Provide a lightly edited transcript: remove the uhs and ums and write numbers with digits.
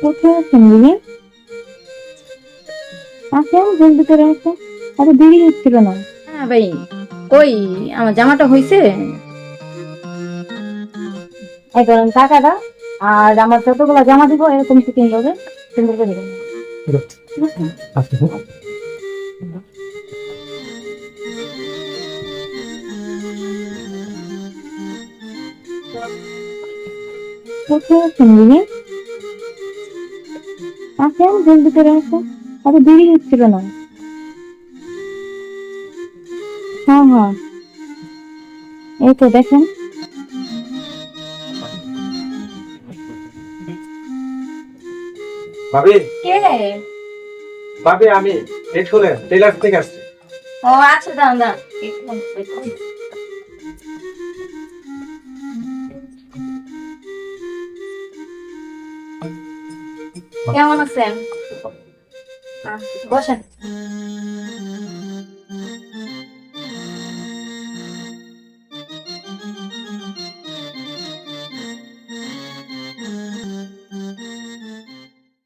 কোথায় আছেন দিদি? আসেন জলদি করে আসেন, এত দেরি হচ্ছিল না। হ্যাঁ ভাই, কই আমার জামাটা হইছে? এই ধরেন টাকাটা, আর আমার যতগুলো জমা দিব এরকম ফিটিং হবে, সুন্দর করে দিবেন। ঠিক আছে? কোথায় আছেন দিদি? আসেন জলদি করে আসেন, এত দেরি হচ্ছিল না। হ্যাঁ হ্যাঁ, এই তো দেখেন। ভাবি, কে? ভাবি আমি স্কুলে টেলার থেকে আসছি। ও আচ্ছা, দাঁড়ান দাঁড়ান, কেমন আছেন? বসেন।